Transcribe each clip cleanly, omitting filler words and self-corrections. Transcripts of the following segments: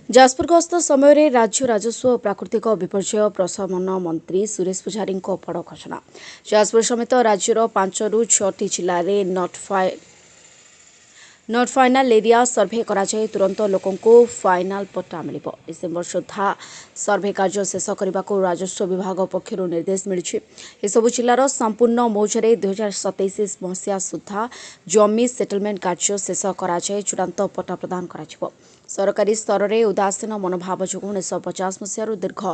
जाजपुर गस्त समय राज्य राजस्व और प्राकृतिक विपर्यय प्रशमन मंत्री सुरेश पुजारी बड़ घोषणा। जाजपुर समेत राज्यर 5 ରୁ 6ଟି जिले में नॉट फाइनाल एरिया सर्भे कराई तुरंत लोकों को फाइनाल पट्टा मिल डिसेम्बर सुधा सर्भे कार्य शेष करने को राजस्व विभाग पक्षर निर्देश मिली। सबु जिलार संपूर्ण मौजरे 2027 मसीहा सुधा जमी सेटलमेंट कार्य शेष कराई चूड़ांत पट्टा प्रदान कर सरकारी स्तर में उदासीन मनोभाव जो 1950 मसीह दीर्घ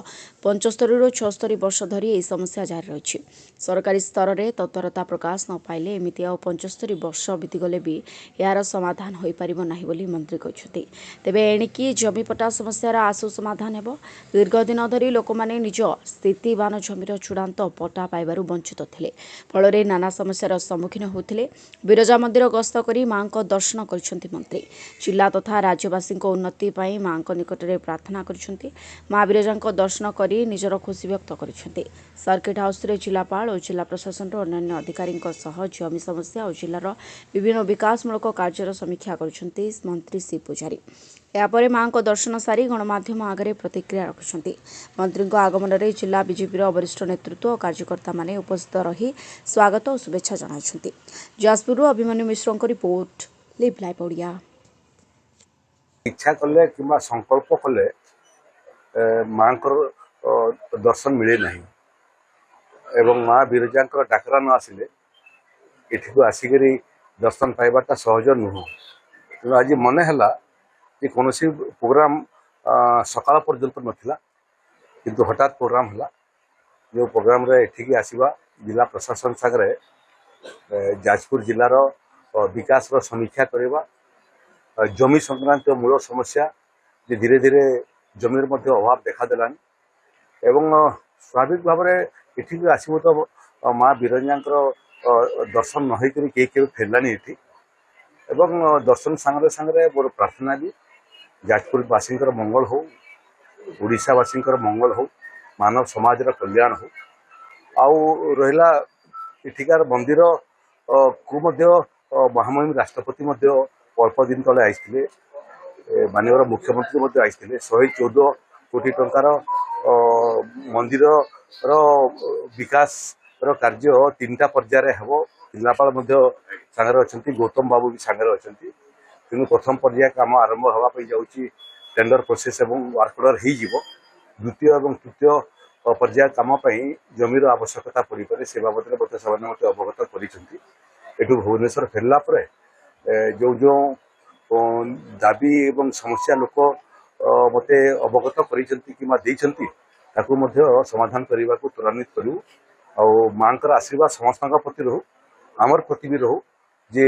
75 ରୁ 76 वर्ष धरी यह समस्या जारी रही। सरकारी स्तर में तत्परता प्रकाश न पाइले एमती 75 वर्ष बीतीगले भी यार समाधान हो पार ना बोली मंत्री कहते। तेबे एणिकी जमीपट्टा समस्यार आशु समाधान हेब। दीर्घ दिन धरी लोक मैंने निज स्थितिवान जमीर चूड़ांत पट्टा पाइबारु वंचित थिले। फल नाना समस्यार सम्मुखीन होते। बिरजा मंदिर गस्त कर मां दर्शन कर मंत्री जिला तथा राज्यवासी उन्नति पाई मां निकट में प्रार्थना कर मां बिरजा दर्शन कर निजर खुशी व्यक्त कर सर्किट हाउस रे जिलापाल और जिला प्रशासन अन्य अधिकारी जमी समस्या और जिलार विभिन्न विकासमूलक कार्यर समीक्षा कर मंत्री श्री पुजारी। यापर मां दर्शन सारी गणमाध्यम आगे प्रतिक्रिया रखिंट। मंत्री आगमन में जिला बीजेपी वरिष्ठ नेतृत्व और कार्यकर्ता माने उपस्थित रही स्वागत और शुभेच्छा जनाइछन्ति। जाजपुर अभिमन्यु मिश्र रिपोर्ट लिव लाइव ओडिया। इच्छा कले कि संकल्प कले माँ दर्शन मिले नहीं एवं माँ बिरजा डाकरा न आसिले एठी को आसिक दर्शन पाइबाटा सहज नुह। तेणु आज मन है कि कौन प्रोग्राम सकाल पर्यंत नाला किंतु हठात प्रोग्राम है जो प्रोग्राम रे एठिकी आसिबा जिला प्रशासन सागरे जाजपुर जिलार विकास समीक्षा करवा जमी संक्रांत मूल समस्या जे धीरे धीरे जमीर मध्य अभाव देखादेला एवं स्वाभाविक भाव में ये आसब तो माँ बिरजा दर्शन नई कहीं के फेरलानी ये दर्शन सांगे सांगे मोर प्रार्थना भी जाजपुरवासी मंगल हो ओडिशावासी मंगल हो मानव समाज कल्याण हो आउ रहा इठिकार मंदिर को महामहिम राष्ट्रपति अल्प दिन तले आईते माननीय मुख्यमंत्री आईते 114 कोटी टंकार मंदिर विकास कार्य 3टा पर्यायर हेब। जिलापाल सांगे अच्छा गौतम बाबू भी सांगे अच्छा तेणु प्रथम पर्याय काम आरंभ होगापी जाऊँगी टेंडर प्रोसेस एवं वर्क ऑर्डर हो द्वितीय और तृतीय पर्याय काम जमीर आवश्यकता पड़ पारे से बाबद मत अवगत कर भुवनेश्वर फेरला जो जो दाबी एवं समस्या लोक मते अवगत कर समाधान करने को त्वरान्वित करूँ और माँ आशीर्वाद समस्त प्रति रहू आमर प्रति भी रहू जे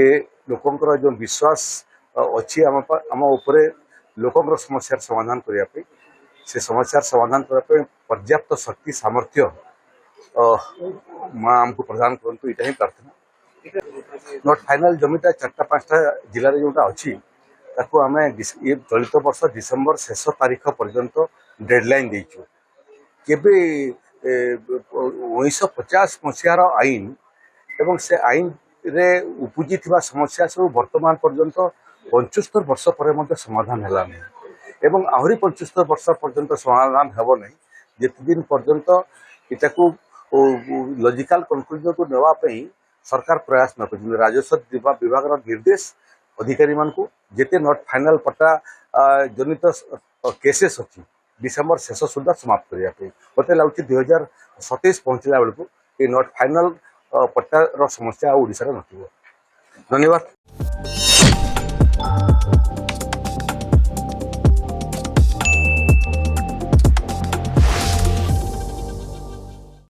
लोकंर जो विश्वास अच्छी आम उपरे लोकंर समस्या समाधान करने से समस्या समाधान करने पर्याप्त शक्ति सामर्थ्य माँ आमको प्रदान करूँ यहाँ ही प्रार्थना। नॉट फाइनाल जमीटा 4-5टा जिले में जोटा अच्छी आम ये चलित वर्ष डिसेम्बर शेष तारीख पर्यंत डेडलाइन देचु केबे 1950 मसीहार आईन एवं से आईन रे उपजी समस्या सब वर्तमान पर्यंत 75 वर्ष पर समाधान है एवं आहरी 75 वर्ष पर्यंत समाधान हेब नहीं जिते दिन पर्यंत इटा लॉजिकल कंक्लूजन को नेवाई सरकार प्रयास न कर राजस्व विभाग निर्देश अधिकारी मानू जिते नॉट फाइनाल पट्टा जनित केसेस अच्छी डिसेम्बर शेष सुधा समाप्त करने मत लगुच 2027 पहुँचला बेलू ये नॉट फाइनाल पट्टार समस्या ओडिशा न। धन्यवाद।